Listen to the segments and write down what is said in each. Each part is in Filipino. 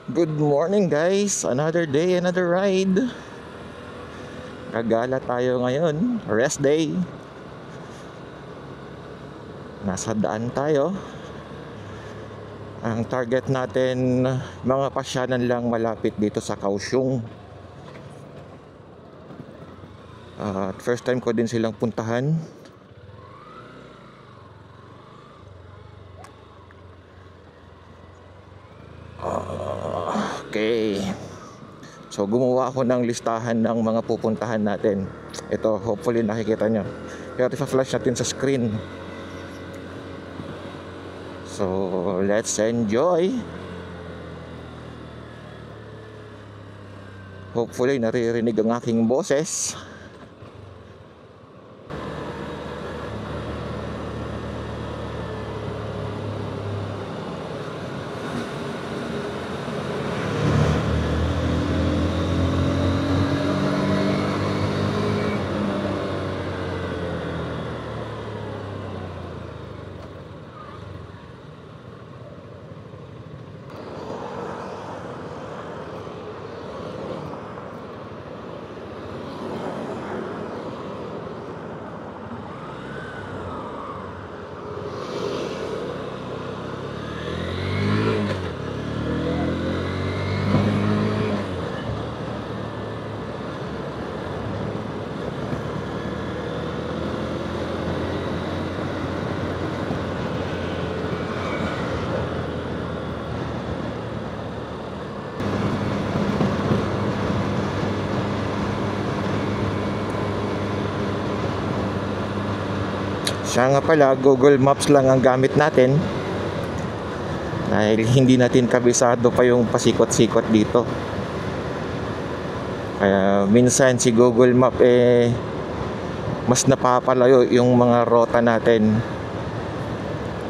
Good morning guys, another day, another ride. Gagala tayo ngayon, rest day. Nasa daan tayo. Ang target natin, mga pasyanan lang malapit dito sa Kaohsiung. At first time ko din silang puntahan. Okay. So gumawa ako ng listahan ng mga pupuntahan natin. Ito, hopefully nakikita nyo. Pero ipa-flash natin sa screen. So let's enjoy. Hopefully naririnig ang aking boses. Siya nga pala, Google Maps lang ang gamit natin dahil hindi natin kabisado pa yung pasikot-sikot dito. Kaya minsan si Google Map mas napapalayo yung mga rota natin.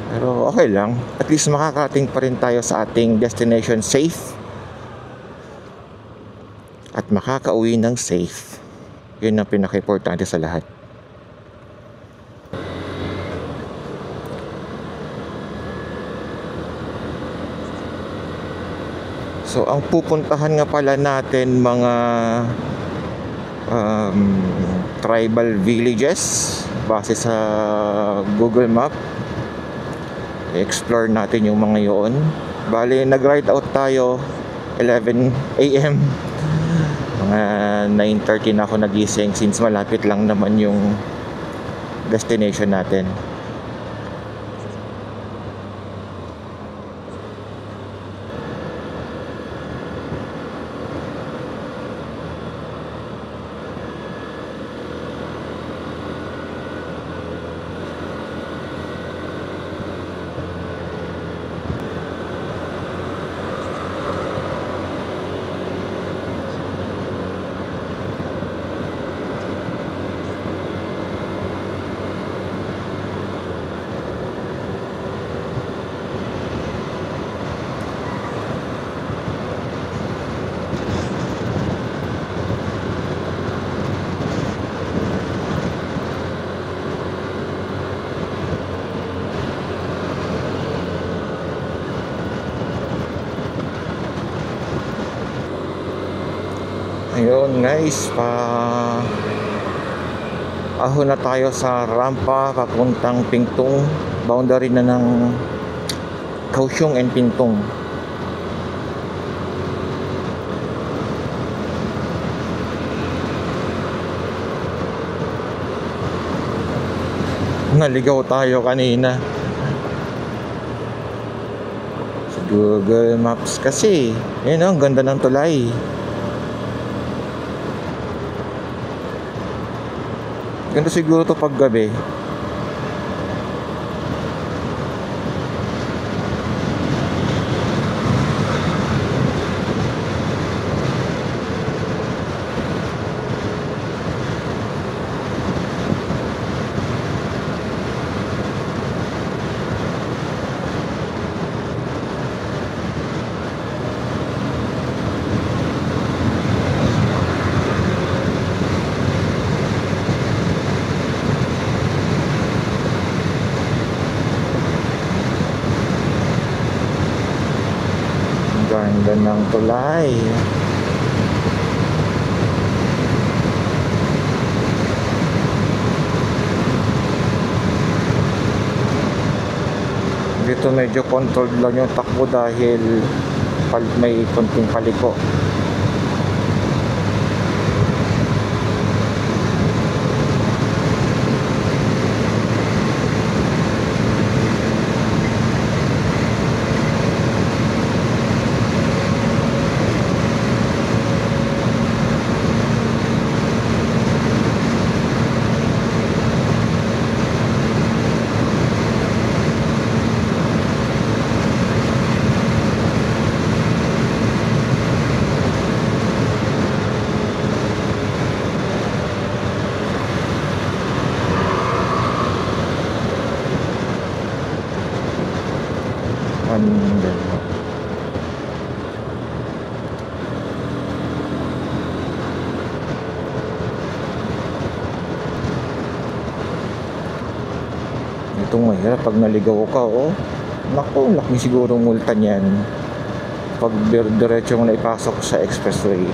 Pero okay lang, at least makakarating pa rin tayo sa ating destination safe at makakauwi ng safe. Yun ang pinaka-importante sa lahat. So ang pupuntahan nga pala natin mga tribal villages base sa Google Map. I-explore natin yung mga yun. Bali nag-ride out tayo 11 AM. Mga 9:30 na ako nagising since malapit lang naman yung destination natin. Ayun guys, ahon na tayo sa rampa papuntang Pingtung. Boundary na ng Kaohsiung and Pingtung. Naligaw tayo kanina sa Google Maps kasi yun, ang ganda ng tulay. Ganda siguro to pag gabi. Ganda ng tulay. Dito medyo controlled lang yung takbo dahil may konting paliko. Itong mahirap pag naligaw ka, oh. Naku, laki siguro multa niyan pag diretso mo na ipasok sa expressway.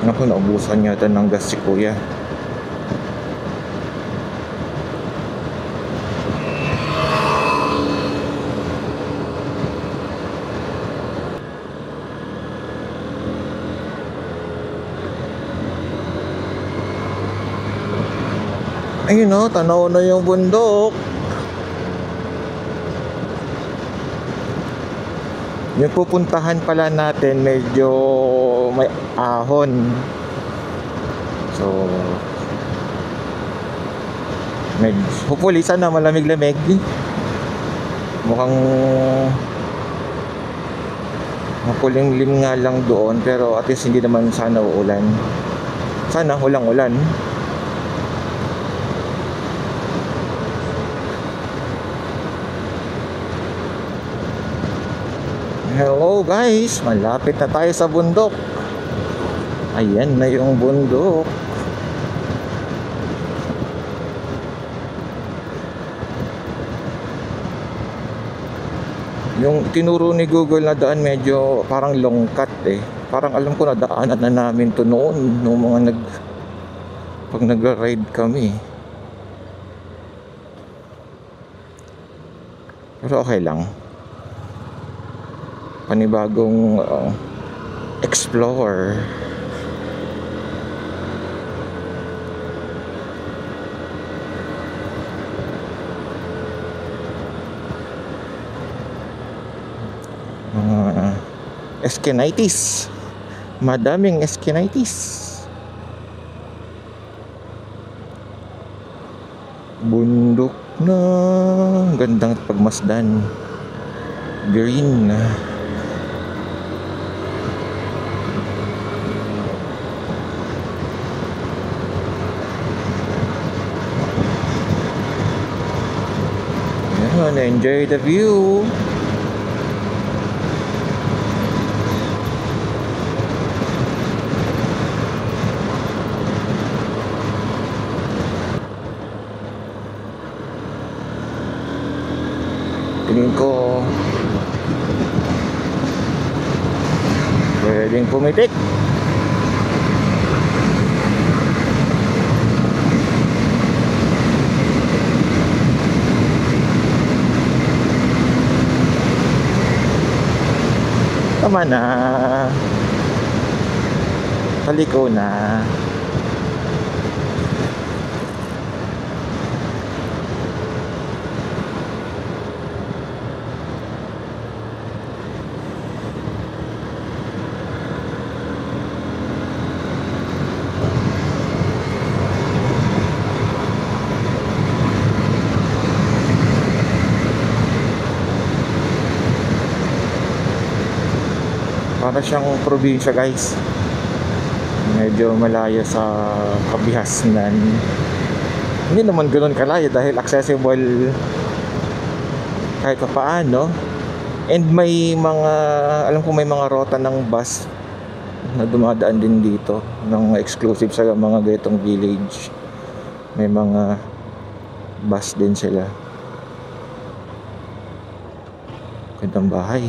Naku, naubusan yata ng gas si kuya. Ayun, oh, tanaw na yung bundok. Yung pupuntahan pala natin medyo may ahon. So hopefully sana malamig-lamig. Mukhang makulimlim nga lang doon, pero at least hindi naman sana uulan. Sana walang ulan. Hello guys, malapit na tayo sa bundok. Ayan na yung bundok. Yung tinuro ni Google na daan medyo parang long cut eh. Parang alam ko na daanan na namin to noon nung mga pag nagra-ride kami. Pero okay lang. Panibagong explore. Mga Skenitis. Madaming Skenitis. Bundok na gandang pagmasdan. Green. Enjoy the view. Tingin ko pwedeng pumitik. Tama na. Taliko na. para siyang probinsya, guys. Medyo malayo sa Kabihasnan. Hindi naman ganoon kalayo dahil accessible kahit pa paano. And may mga, alam ko may mga rota ng bus na dumadaan din dito, ng exclusive sa mga ganitong village. May mga bus din sila. Gandang bahay.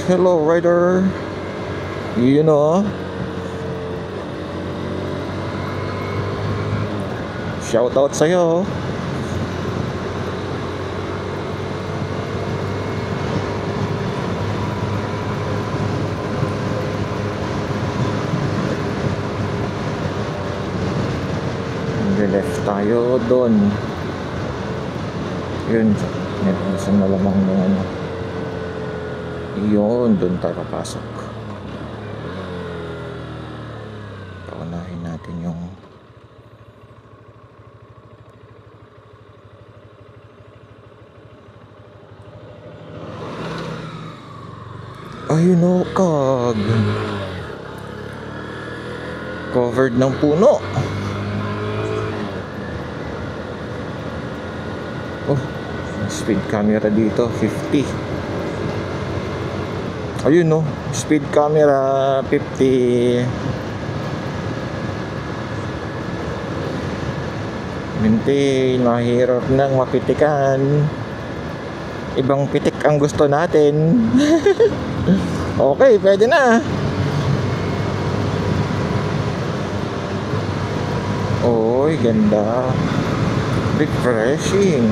Hello, rider. You know, shout out sa'yo. Left tayo doon. Yun, gusto malamang ng ano. Yun, doon tayo papasok. Paunahin natin yung ayun o, kag covered ng puno. Oh, speed camera dito 50. Ayun no, speed camera 50. Maintain, mahirap nang mapitikan. Ibang pitik ang gusto natin. Okay, pwede na. Oy, ganda. Refreshing.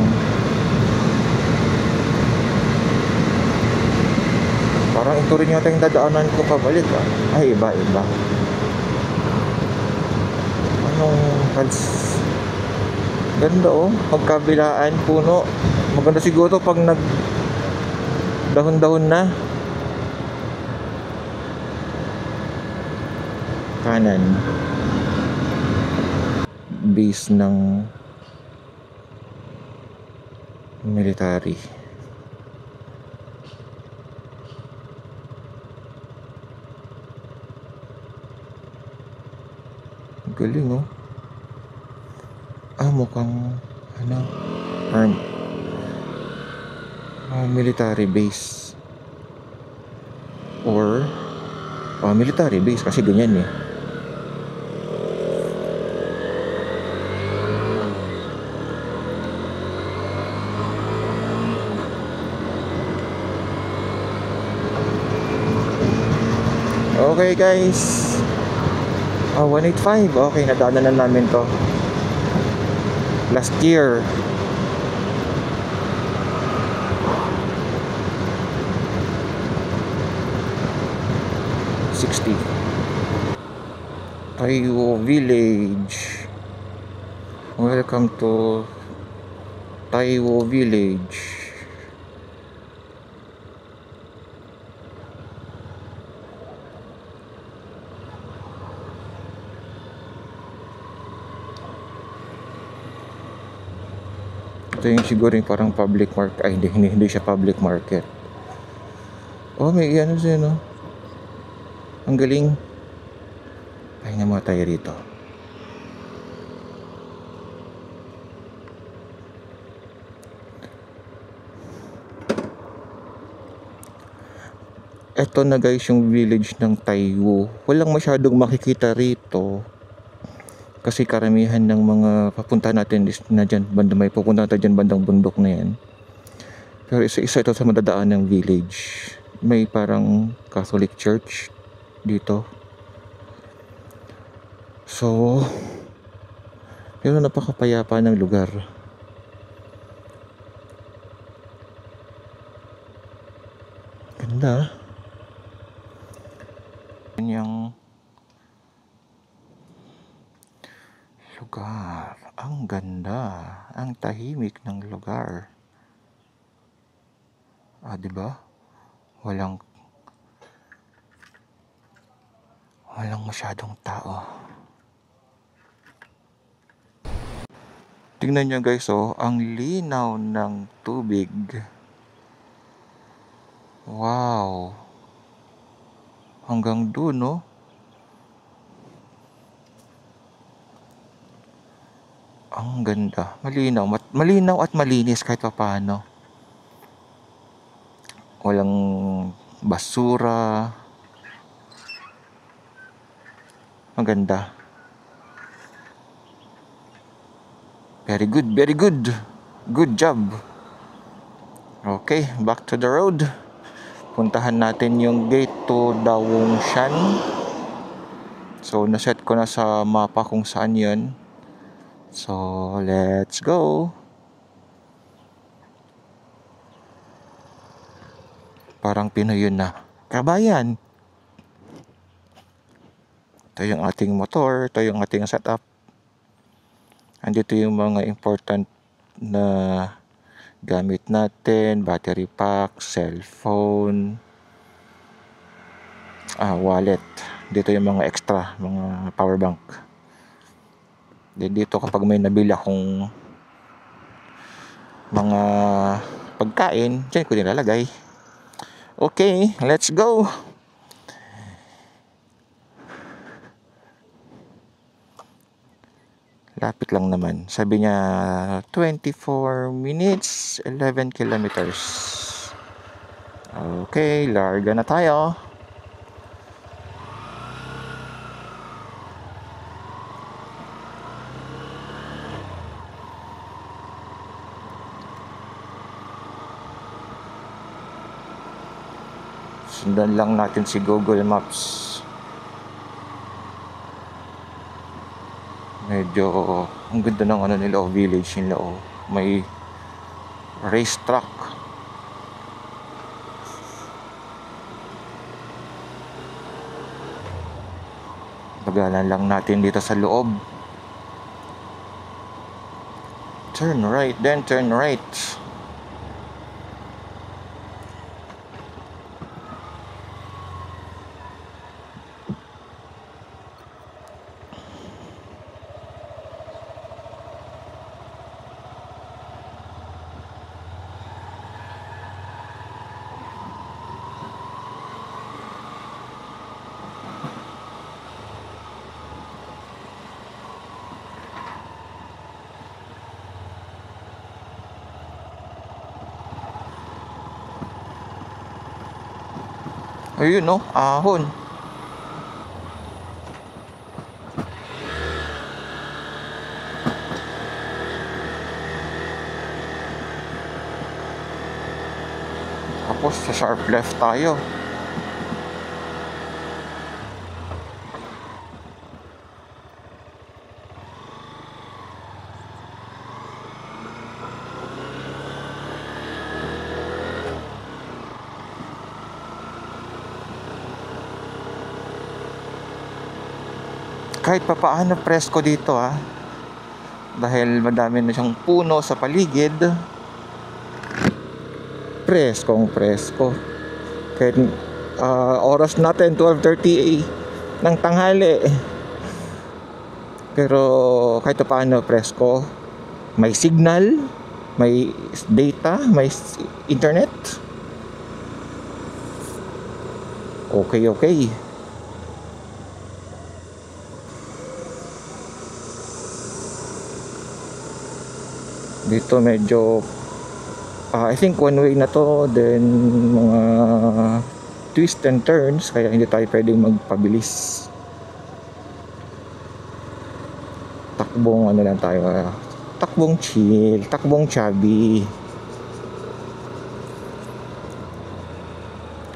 Parang ito rin yata yung dadaanan ko pabalik Ay, iba. Anong pads? Ganda oh, magkabilaan puno. Maganda siguro pag nag dahon-dahon na. Kanan. Base ng military. Galing oh. Mukhang arm military base or military base kasi ganyan eh. Okay guys, 185. Okay, nadaanan na namin to last year. Taiwo Village. Welcome to Taiwo Village. Ito yung siguro yung parang public market. Ay, hindi siya public market. Oh, may ano siya, no? Ang galing. Pahinga mga tayo rito. Ito na guys yung village ng Taiwo. Walang masyadong makikita rito. Kasi karamihan ng mga papunta natin is na dyan, banda may pupunta natin dyan bandang bundok na yan. Pero isa ito sa madadaan ng village. May parang Catholic Church dito. So, pero napakapayapa ng lugar. Ganda. Yung lugar, ang ganda, ang tahimik ng lugar. Diba? Walang masyadong tao. Tingnan nyo guys, oh, ang linaw ng tubig. Wow. Hanggang doon, no? Ang ganda. Malinaw at malinis kahit pa paano. Walang basura. Ang ganda. Very good, very good. Good job. Okay, back to the road. Puntahan natin yung gate to Dawongshan. So, naset ko na sa mapa kung saan yun. So, let's go. Parang Pinoy yun na. Kabayan. Ito yung ating motor. Ito yung ating setup. Andito yung mga important na gamit natin. Battery pack, cellphone, wallet. Dito yung mga extra, mga power bank. Then dito kapag may nabili akong mga pagkain, dyan ko nilalagay. Okay, let's go. Lapit lang naman. Sabi niya 24 minutes, 11 kilometers. Okay, larga na tayo. Sundan lang natin si Google Maps. Medyo ang ganda ng nila, village nila, may racetrack. Bagalan lang natin dito sa loob. Turn right, then turn right. Ayun, no? Ahon. Tapos sa sharp left tayo. Kahit papaano presko dito, dahil madami na siyang puno sa paligid. Preskong presko. Kahit oras natin 12:30 ng tanghali, pero kahit papaano presko. May signal, may data, may internet. Okay. Dito medyo I think one way na to, then mga twist and turns, kaya hindi tayo pwedeng magpabilis. Takbong lang tayo, takbong chill, takbong chubby.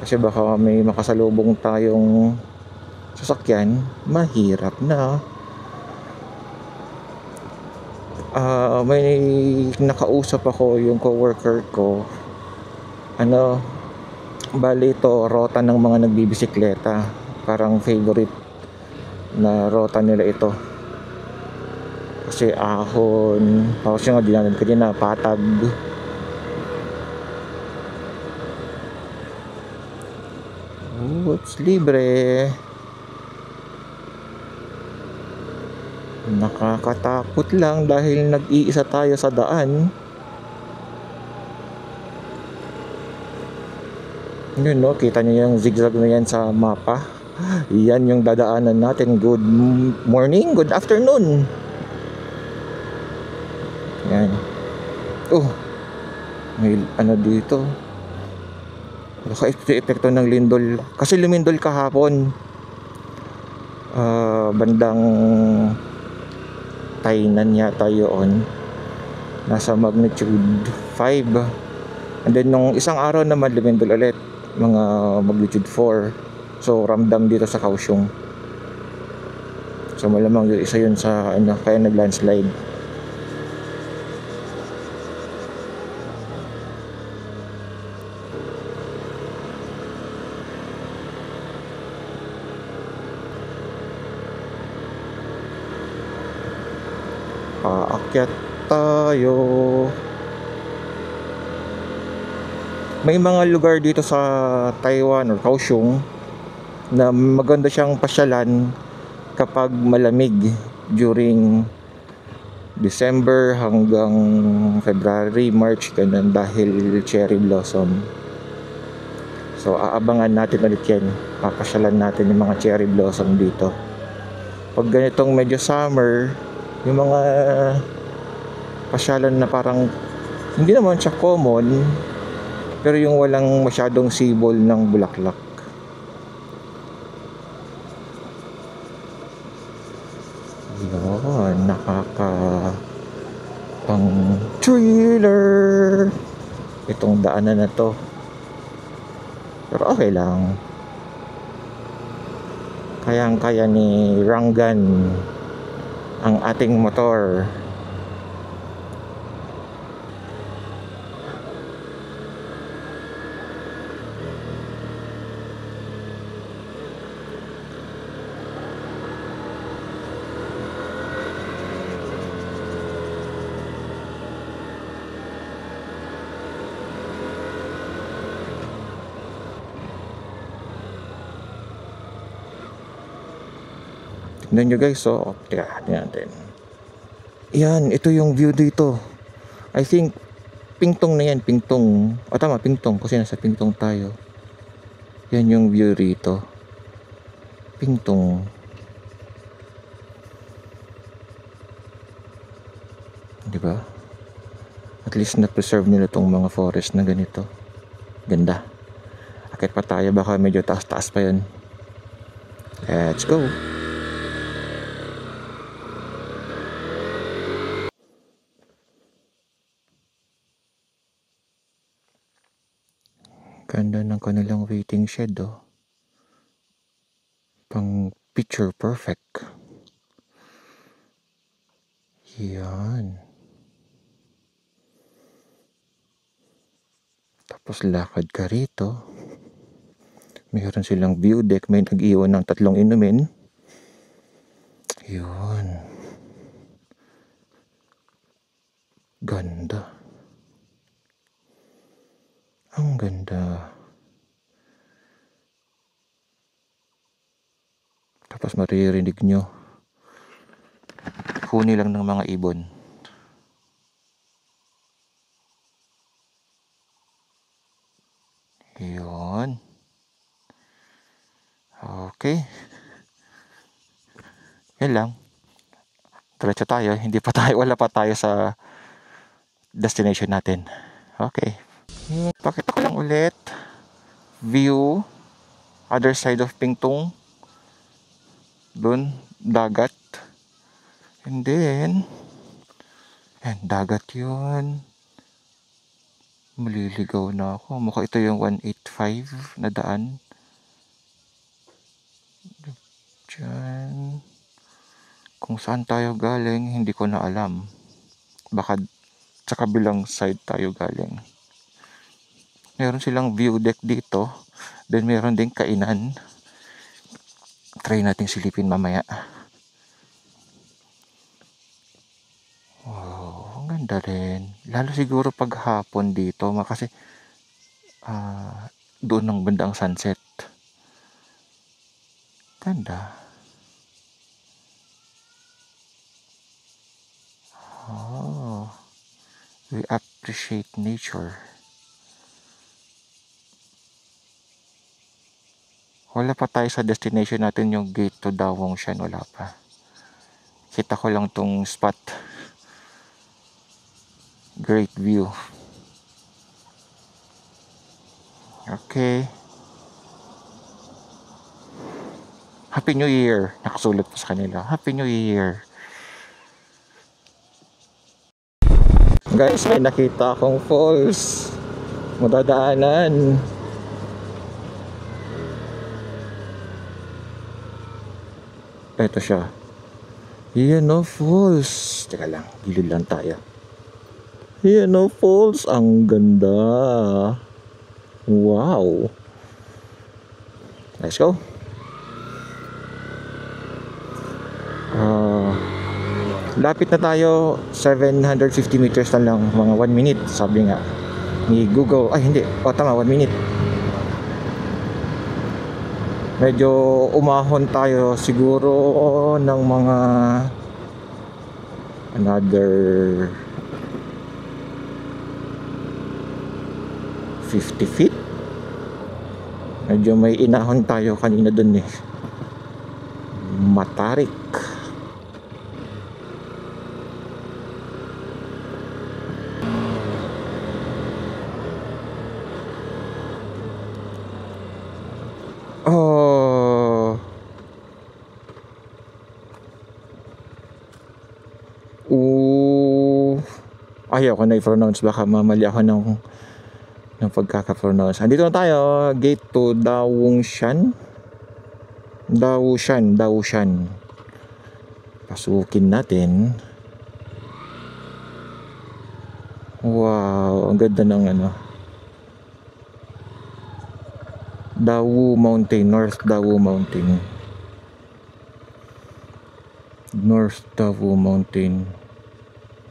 Kasi baka may makasalubong tayong sasakyan, mahirap na. May nakausap ako, yung coworker ko. Bali ito, rota ng mga nagbibisikleta. Parang favorite na rota nila ito. Kasi ahon, tapos yung dinanan ko din na patag. Oops, libre. Nakakatakot lang dahil nag-iisa tayo sa daan. Yun no, kita niyo yung zigzag na yan sa mapa. Yan yung dadaanan natin. Good morning, good afternoon. Yan. Oh, may ano dito. Baka epekto ng lindol. Kasi lumindol kahapon. Bandang Tainan yata yun. Nasa magnitude 5. And then nung isang araw naman lumindol ulit. Mga magnitude 4. So ramdam dito sa Kaohsiung. So malamang yung isa yun sa ano, kaya nag-landslide. Paakyat tayo. May mga lugar dito sa Taiwan or Kaohsiung na maganda siyang pasyalan kapag malamig during December hanggang February, March, ganun, dahil cherry blossom. So aabangan natin ulit yan. Papasyalan natin yung mga cherry blossom dito. Pag ganitong medyo summer, yung mga pasyalan na parang hindi naman siya common, pero yung walang masyadong sibol ng bulaklak. Yun, pang thriller itong daanan na to. Pero okay lang. Kayang-kaya ni Rangan ang ating motor. Tignan nyo guys, so tingnan natin. Yan, ito yung view dito. I think Pingtong na yan, Pingtong. O tama, Pingtong kasi nasa Pingtong tayo. Yan yung view rito. Pingtong. Diba? At least na-preserve nila tong mga forest na ganito. Ganda. Akit pa tayo, baka medyo taas-taas pa yun. Let's go. Ganda ng kanilang waiting shed, oh. Pang picture perfect. Yan. Tapos lakad ka rito. Mayroon silang view deck. May nag-iwan ng 3 inumin. Yun. Ganda. Ang ganda. Tapos maririnig nyo huni lang ng mga ibon. Yun. Okay. Yan lang. Diretso tayo. Wala pa tayo sa destination natin. Okay. Pakita ko lang ulit. View. Other side of Pingtung. Doon, dagat. And then, dagat yun. Maliligaw na ako. Mukha ito yung 185 na daan. Diyan. Kung saan tayo galing, hindi ko na alam. Baka sa kabilang side tayo galing. Meron silang view deck dito. Then meron ding kainan. Try nating silipin mamaya. Wow, ang ganda rin. Lalo siguro pag hapon dito, kasi doon ng bandang sunset. Ganda. Oh, we appreciate nature. Wala pa tayo sa destination natin, yung gate to Dawong Shan. Wala pa. Kita ko lang tong spot. Great view. Okay. Happy New Year. Nakasulat pa sa kanila. Happy New Year. Guys, may nakita akong falls. Madadaanan. Ito siya. Yan o, falls. Teka lang, gilid lang tayo. Yan o, falls. Ang ganda. Wow. Let's go. Lapit na tayo. 750 meters na lang. Mga 1 minute. Sabi nga ni Google. Ay, hindi. O, tama. 1 minute. Medyo umahon tayo siguro ng mga another 50 feet. Medyo may inahon tayo kanina dun eh. Matarik. Oh. Ayaw ko na i-pronounce, baka mamali ako ng pagkaka-pronounce. Andito na tayo, gate to Dawungshan. Dawushan. Pasukin natin. Wow, ang ganda ng ano. Dawu Mountain, North Dawu Mountain. North Dawu Mountain.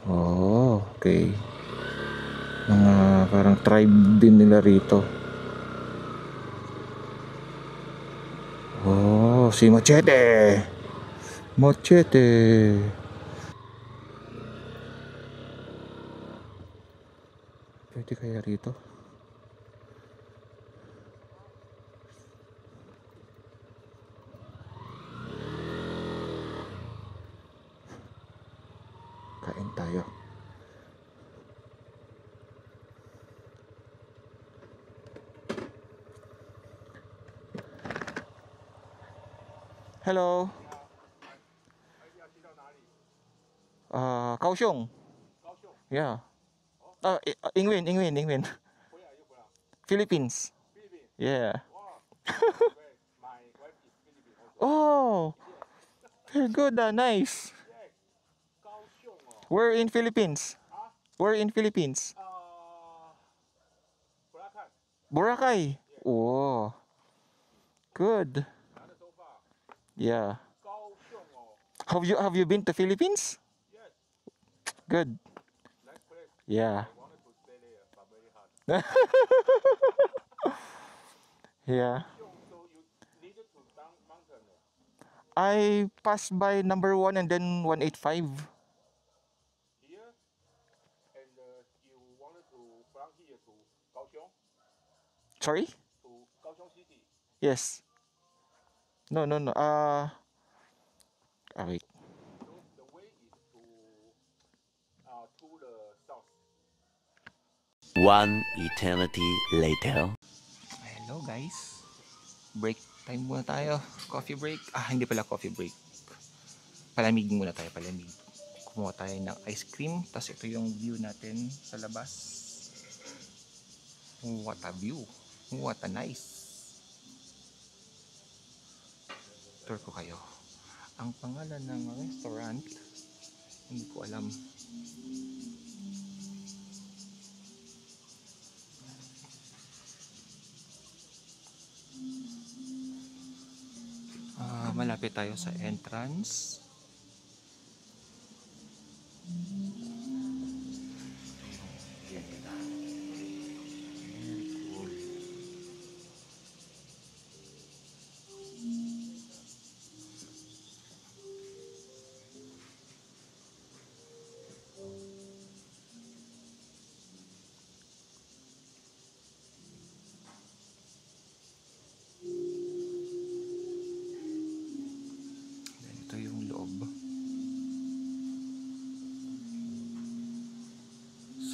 Oh, okay. Mga parang tribe din nila rito. Oh, si Machete. Machete. Pwede kaya rito? Kain tayo. Hello. 高雄。Yeah. Ingwin. Philippines. Yeah. Oh, very good. Nice. We're in Philippines. Boracay. Oh, good. Yeah. Have you been to Philippines? Good. Yeah. Yeah. I passed by number 1 and then 185. Sorry? Yes. No. Wait. One eternity later. Hello guys. Break time muna tayo. Coffee break. Hindi pala coffee break. Palamig muna tayo, palamig. Kumuha tayo ng ice cream. Tapos ito yung view natin sa labas. What a view. What a nice. Tour ko kayo. Ang pangalan ng restaurant, hindi ko alam. Malapit tayo sa entrance.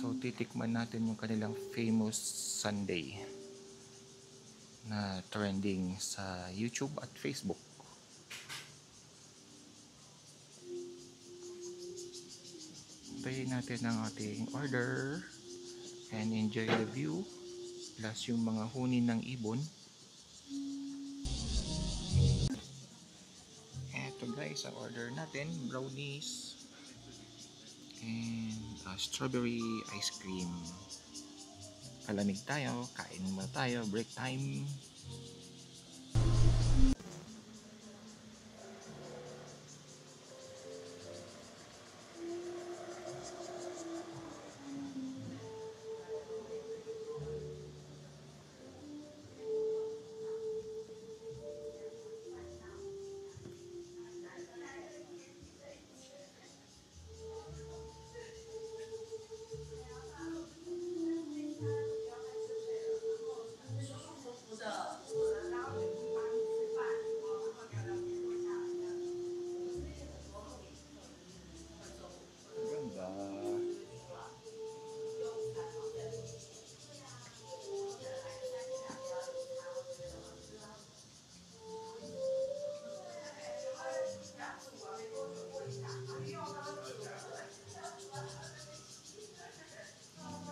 So titikman natin yung kanilang famous sundae na trending sa YouTube at Facebook. Tayin natin ang ating order and enjoy the view plus yung mga huni ng ibon. Eto guys, ang order natin, brownies and strawberry ice cream. Kalamig tayo, kain muna tayo, break time.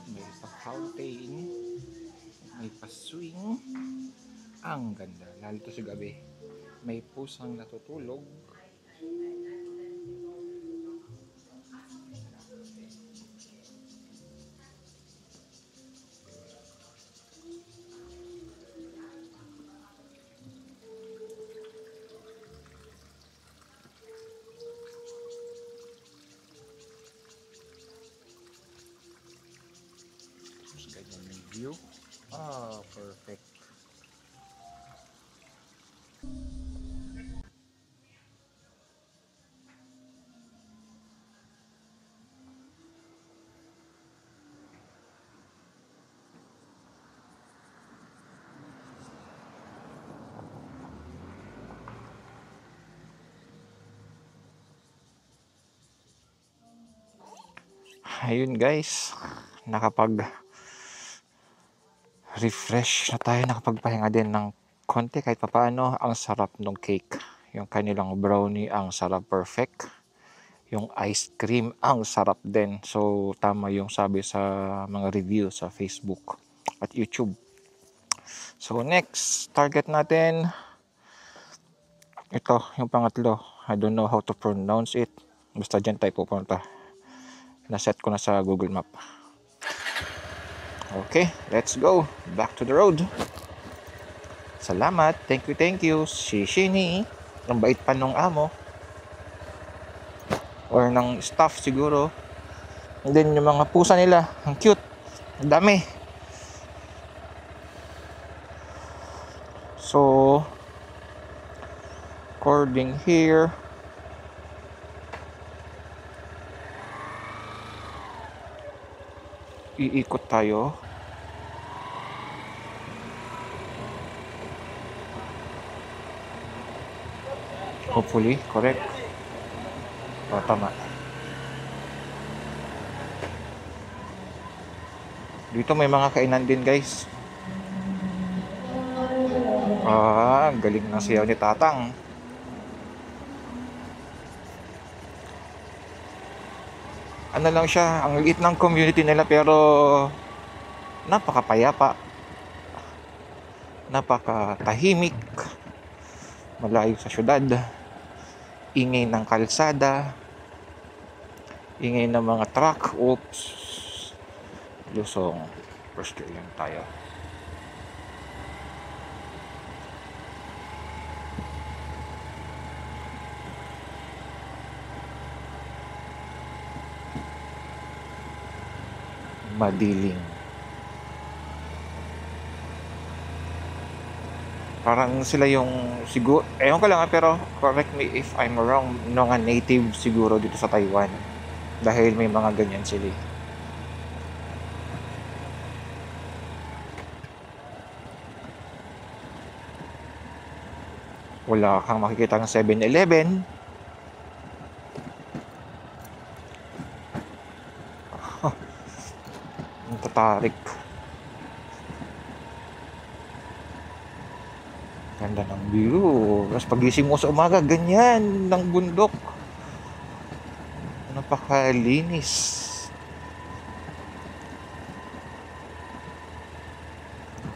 May pa-fountain, may pa-swing. Ang ganda, lalo to sa gabi. May pusang natutulog. Ganyan yung view. Ah, perfect. Ayun guys, refresh na tayo, nakapagpahinga din ng konti kahit papaano. Ang sarap ng cake, yung kanilang brownie ang sarap, perfect. Yung ice cream ang sarap din. So tama yung sabi sa mga review sa Facebook at YouTube. So next target natin, ito yung pangatlo. I don't know how to pronounce it, basta dyan tayo pupunta. Naset ko na sa Google Map. Okay, let's go. Back to the road. Salamat. Thank you. Si Shini. Ang bait pa nung amo. Or ng staff siguro. And then yung mga pusa nila. Ang cute. Ang dami. So, according here, iikot tayo. Hopefully, correct. O, tama. Dito may mga kainan din guys. Ah, galing ng siyaw ni Tatang. Ano lang siya, ang liit ng community nila pero napakapayapa, napakatahimik, malayo sa syudad, ingay ng kalsada, ingay ng mga truck. Oops, Lusong, first year lang tayo. Madiling. Parang sila yung siguro, ewan ko lang pero correct me if I'm wrong, mga native siguro dito sa Taiwan. Dahil may mga ganyan sila. Wala kang makikita ng 7-Eleven. Ang tatarik. Ganda ng view. Tapos pagising mo sa umaga, ganyan ng bundok. Napakalinis.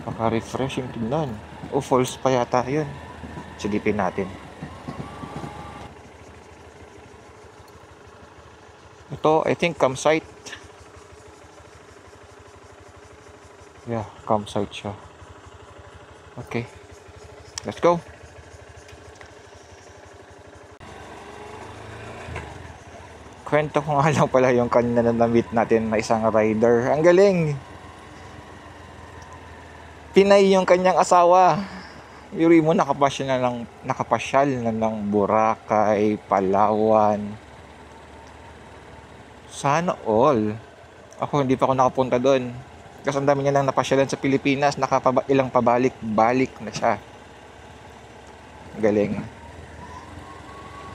Napaka-refreshing tingnan. O, falls pa yata yun. Silipin natin. Ito, I think campsite. Yeah, campsite siya. Okay, let's go. Kwento ko nga lang pala yung kanina na na-meet natin na isang rider. Ang galing! Pinay yung kanyang asawa. Yuri mo, nakapasyal na ng Boracay, Palawan. Sana all. Ako, hindi pa ako nakapunta doon. Kasi ang dami niya nang napasyalan sa Pilipinas. Ilang pabalik-balik na siya. Galing.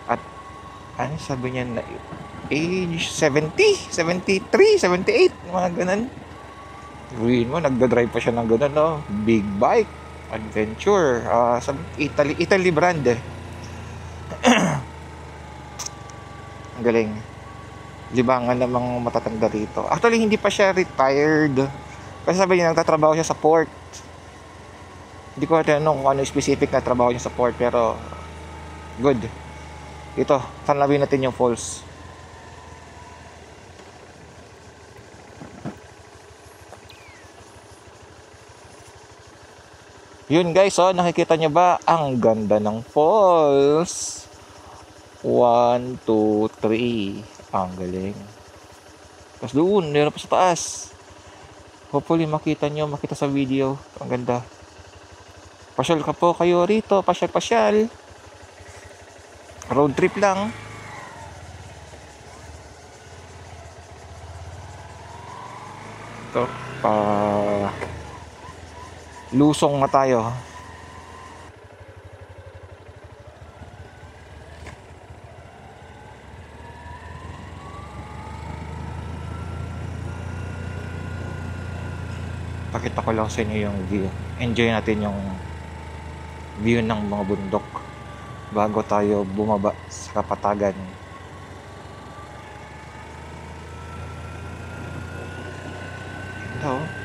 At ano sabi niya na age 70, 73, 78, mga ganun. Ruin mo, nagdadrive pa siya ng ganun, no? Big bike, adventure, sa Italy brand eh. Ang galing. Libangan ng mga matatanda rito. Actually, hindi pa siya retired. Kasi sabi niya, nagtatrabaho siya sa port. Hindi ko tinanong kung ano specific na trabaho niya sa port, pero good. Ito, tanawin natin yung falls. Yun guys, oh, nakikita nyo ba? Ang ganda ng falls. 1, 2, 3. Ang galing. Tapos doon, meron pa sa taas. Hopefully makita sa video. Ang ganda. Pasyal ka po kayo rito, pasyal. Road trip lang. Ito, lusong na tayo. Pakita ko lang sa inyo yung view. Enjoy natin yung view ng mga bundok bago tayo bumaba sa kapatagan. Ito,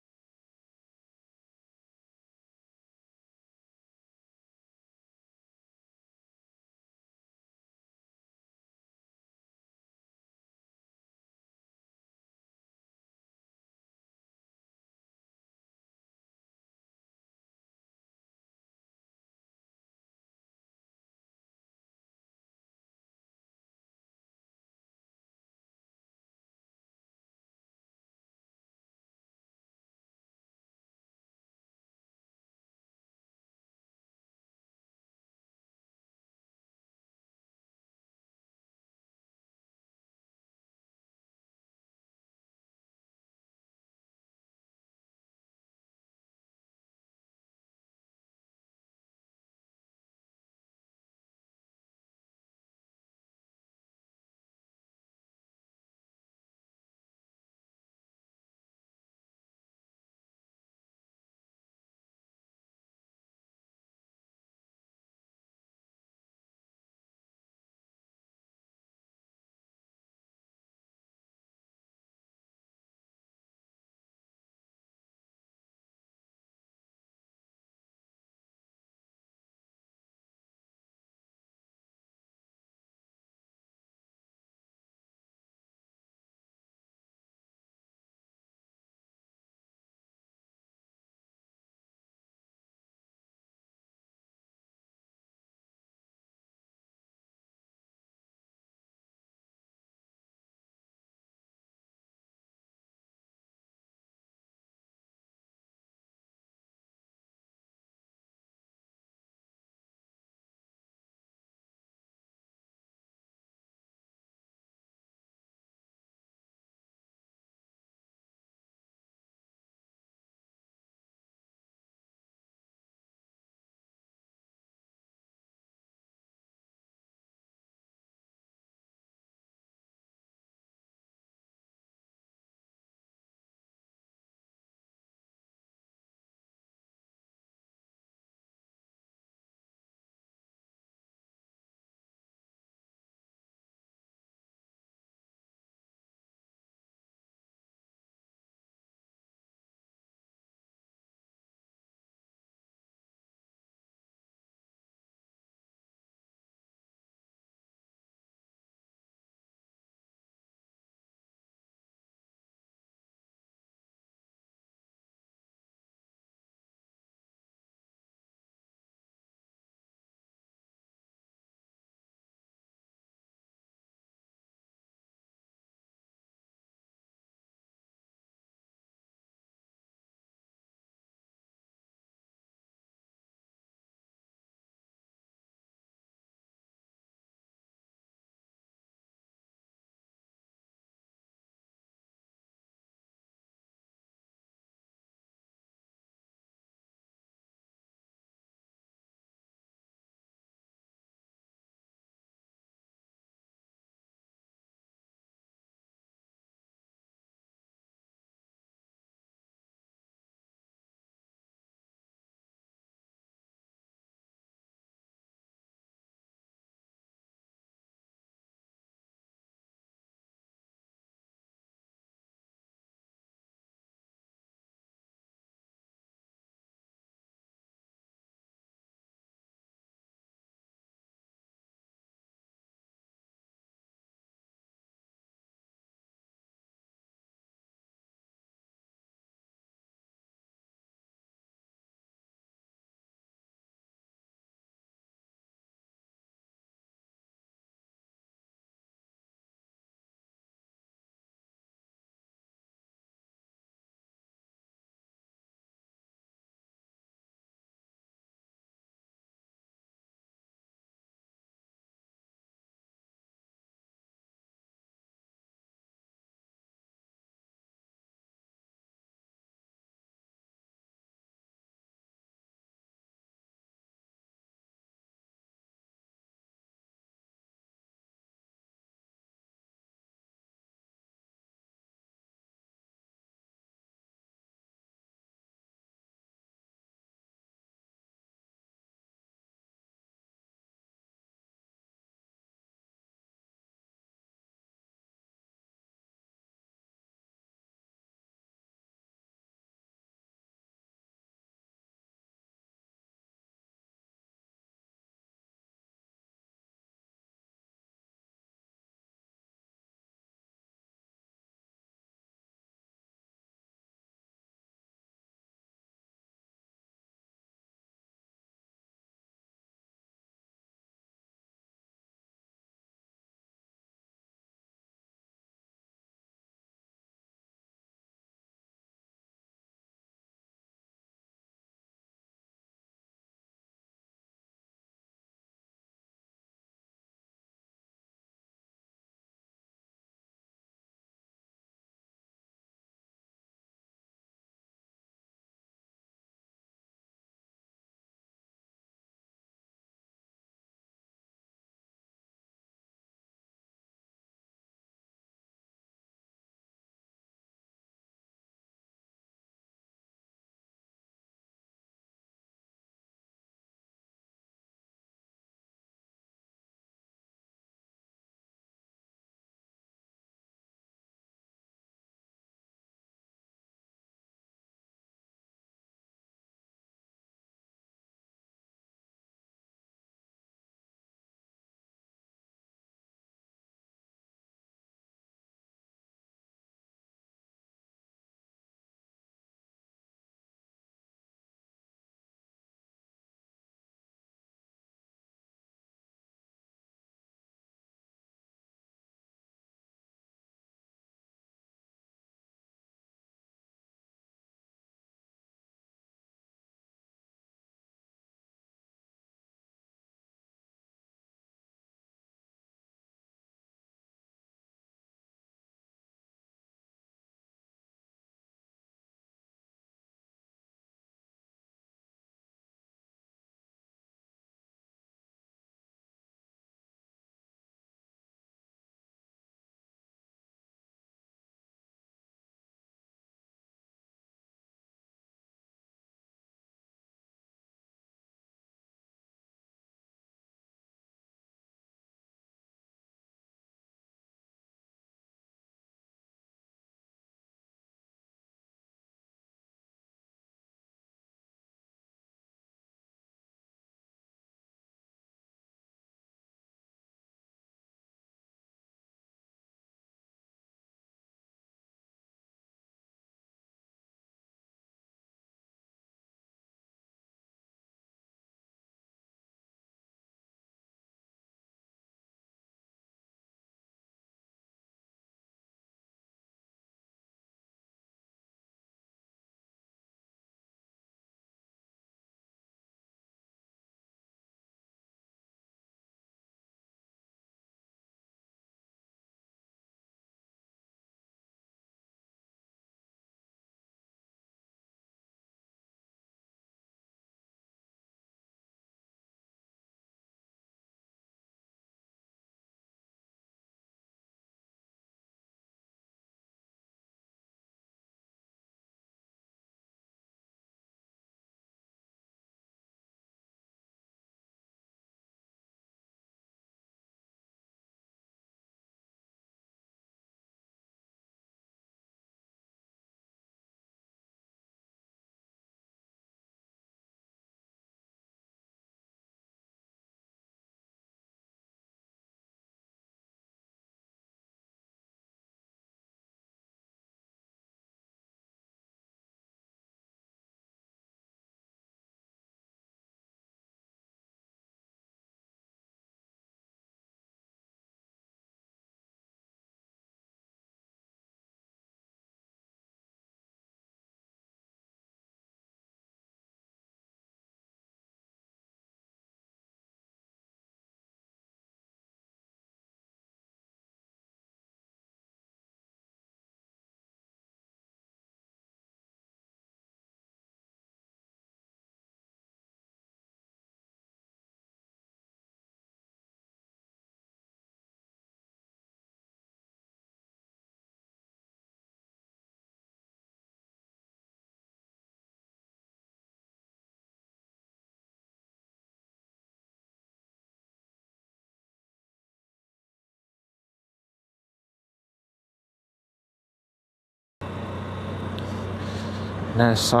Nasa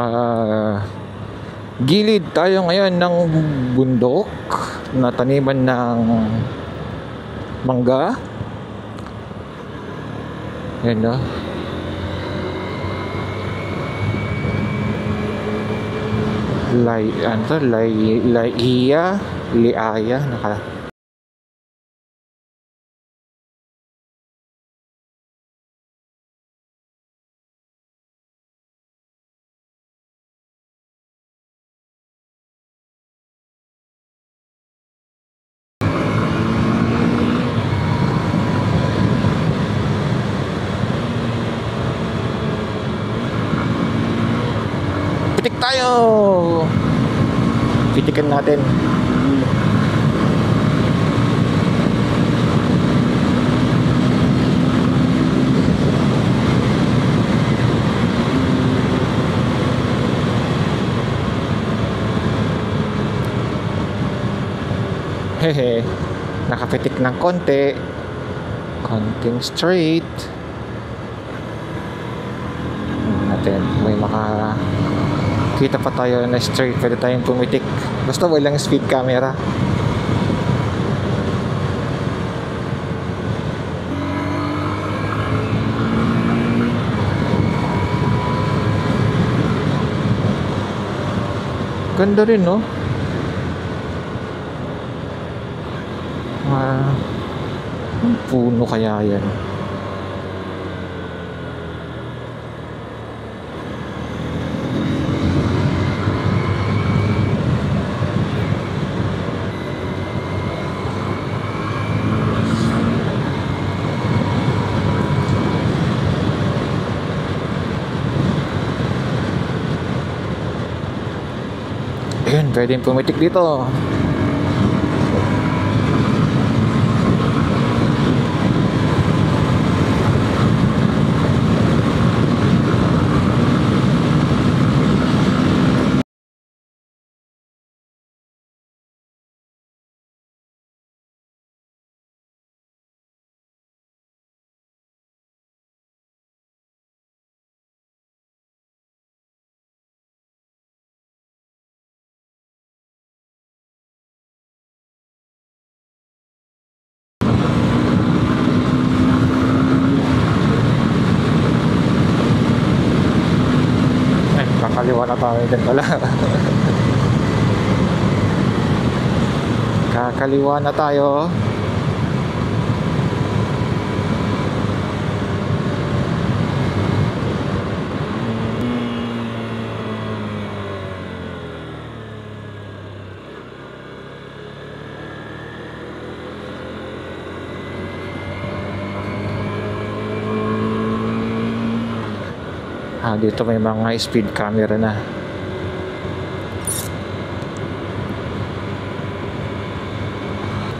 gilid tayo ngayon ng bundok na taniman ng mangga. Yan no. Liaya naka. Pitik tayo. Pitikan natin. Hehe, nakapitik ng konting straight. Natin, may kita pa tayo na straight, pwede tayong pumitik. Basta walang speed camera. Ganda rin, no? Puno kaya yan. Ayun, pwedeng pumitik dito. Kakaliwa na tayo din pala. Kakaliwa na tayo. Dito may mga speed camera na.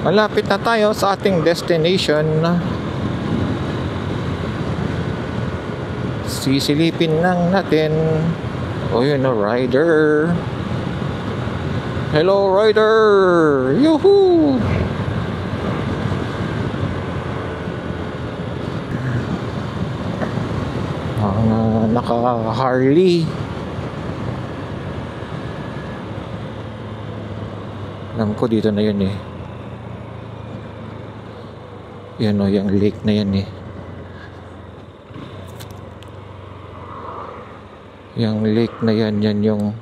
Malapit na tayo sa ating destination. Sisilipin lang natin. Oh, yun na, rider. Hello, rider. Yuhuu. Naka Harley. Alam ko dito na yun eh. Yun o, yung lake na yan eh. Yung lake na yan, yan yung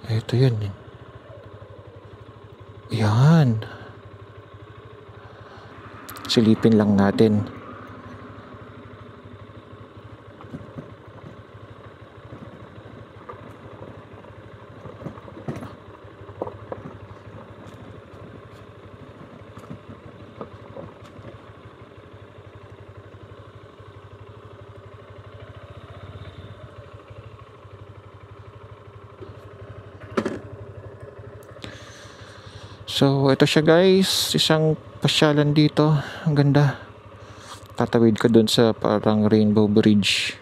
ito yun eh. Yan. Silipin lang natin. So, ito siya guys. Isang pasyalan dito. Ang ganda. Tatawid ka dun sa parang Rainbow Bridge.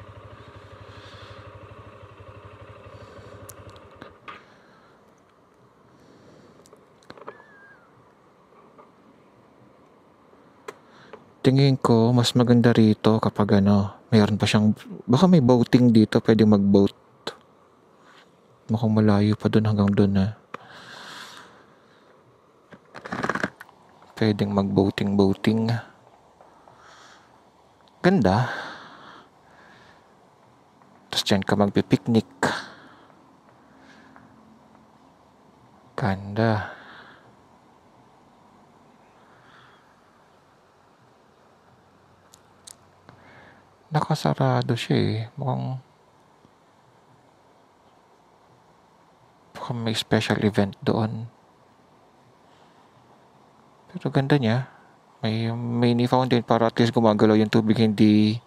tingin ko mas maganda rito kapag mayroon pa siyang, baka may boating dito, pwede mag-boat. Mukhang malayo pa dun hanggang dun pwedeng mag-boating. Ganda. Tapos dyan ka magpipiknik. Ganda. Nakasarado siya Mukhang may special event doon. Pero ganda niya. May mini fountain para at least gumagalaw yung tubig, hindi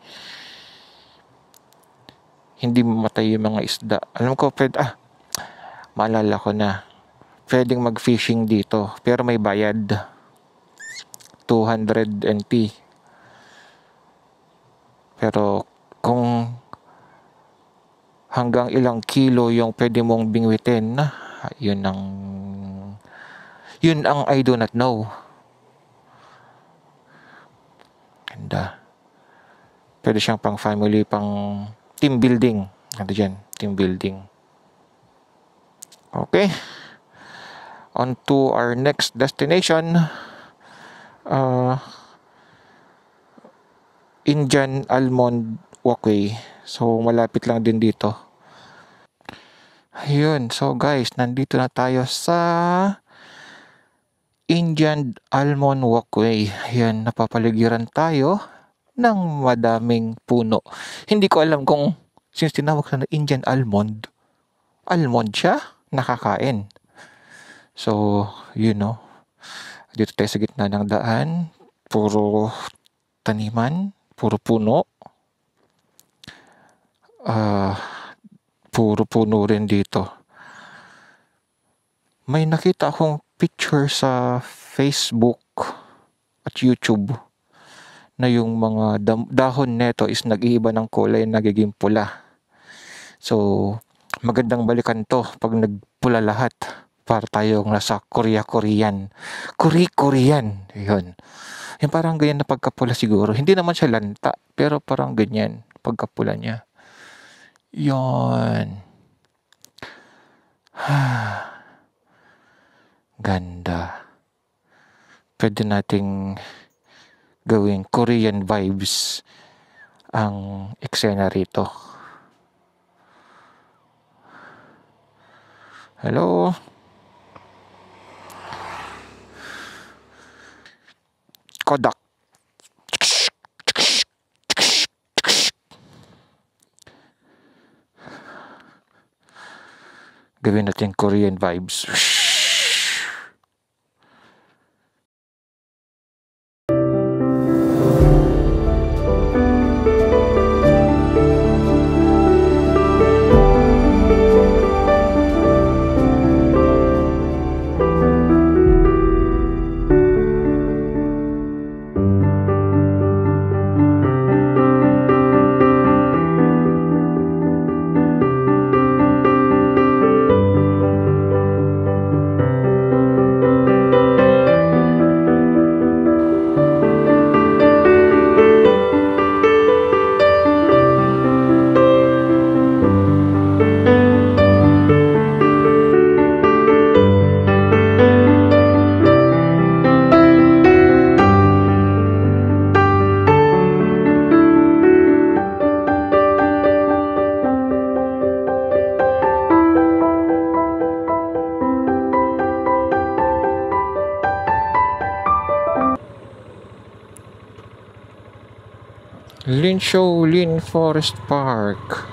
mamatay yung mga isda. Alam ko, maalala ko na. Pwedeng mag-fishing dito, pero may bayad. 200 NT. Pero kung hanggang ilang kilo yung pwede mong bingwitin, yun ang I do not know. Ganda. Pwede siyang pang family, pang team building. Ano dyan? Team building. Okay. On to our next destination. Indian Almond Walkway. So, malapit lang din dito. Ayun. So, guys, nandito na tayo sa Indian Almond Walkway. Ayan, napapaligiran tayo ng madaming puno. Hindi ko alam kung since tinawag na Indian Almond siya, nakakain. So, dito tayo sa gitna ng daan. Puro taniman, puro puno. Puro puno rin dito. May nakita akong picture sa Facebook at YouTube na yung mga dahon neto is nag-iiba ng kulay, nagiging pula. So, magandang balikan to pag nagpula lahat para tayong nasa Korean. Yun. Yung parang ganyan na pagkapula siguro. Hindi naman siya lanta, pero parang ganyan pagkapula niya. Yun. Ganda. Pwede nating gawing Korean vibes ang eksena rito. Hello? Kodak. Gawin natin Korean vibes. Linshoulin Forest Park.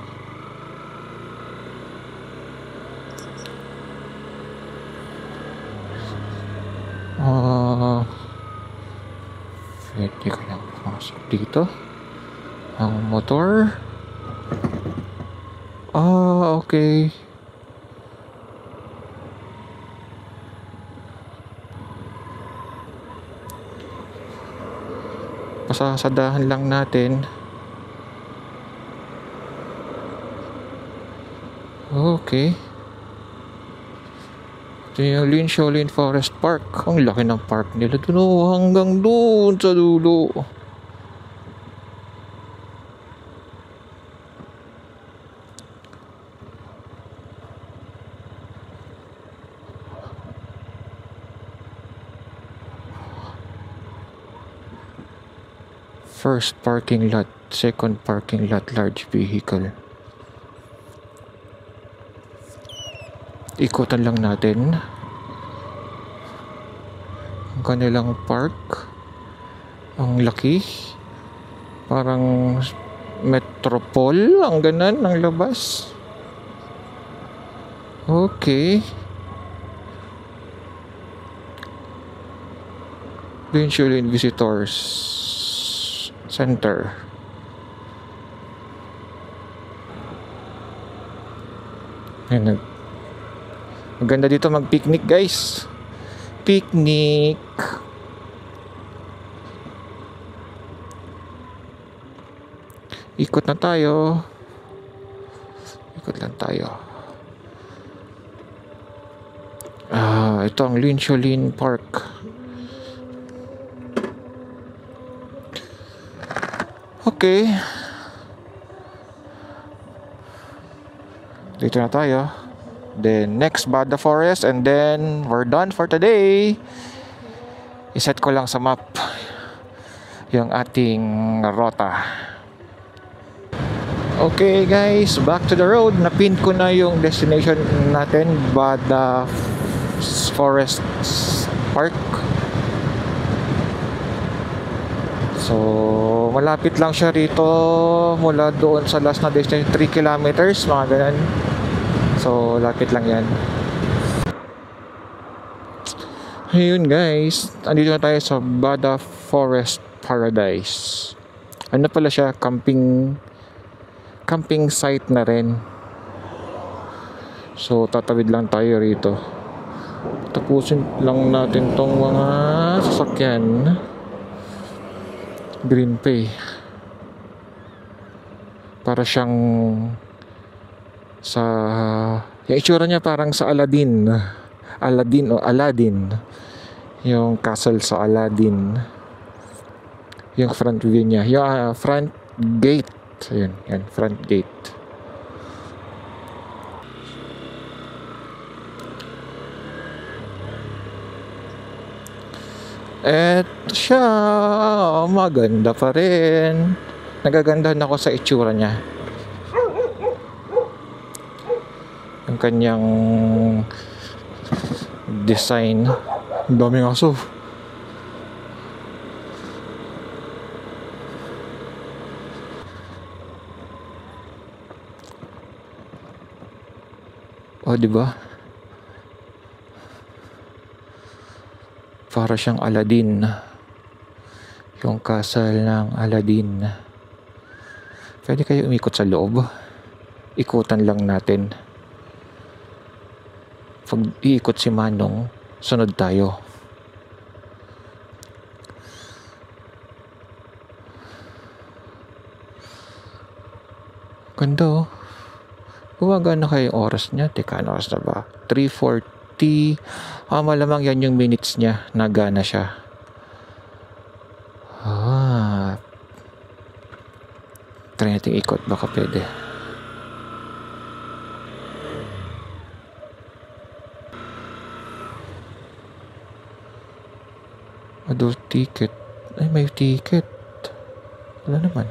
Pwede ko lang pumasok dito. Ang motor. Okay. Pasasadahan lang natin. Okay. Ito yung Linshoulin Forest Park. Ang laki ng park nila. Hanggang doon sa dulo. First parking lot, second parking lot, large vehicle. Ikutan lang natin ang kanilang park. Ang laki. Parang metropol ang ganan ng labas. Okay. Insulin Visitors Center. Ayan, maganda dito mag-picnic, guys. Picnic. Ikot na tayo. Ikot lang tayo. Ito ang Lincoln Park. Okay. Dito na tayo. Then next Bada Forest, and then we're done for today. Iset ko lang sa map yung ating rota. Okay guys, back to the road. Napin ko na yung destination natin, Bada Forest Park. So malapit lang siya rito mula doon sa last na destination, 3 kilometers, mga ganun. So lapit lang yan. Ayun guys, andito na tayo sa Bada Forest Paradise. Ano pala siya, camping site na rin. So tatawid lang tayo rito. Tapusin lang natin tong mga sasakyan. Green Pay. Para siyang sa yung itsura niya parang sa Aladdin. Aladdin. Yung castle sa Aladdin. Yung front view niya. Yung front gate. Ayun, yan, front gate. At siya, maganda pa rin. Nagagandahan ako sa itsura niya. Ang kanyang design. Ang daming aso. Oh, di ba? Para siyang Aladdin. Yung castle ng Aladdin. Pwede kayo umikot sa loob. Ikutan lang natin. Pag iikot si Manong, sunod tayo. Ganda oh. Gumagana kayo yung oras niya. Teka, ano oras na ba? 3:40. Malamang yan yung minutes niya. Nagana siya. Try natin ikot. Baka pwede. Adult ticket. Ay, may ticket. Wala naman.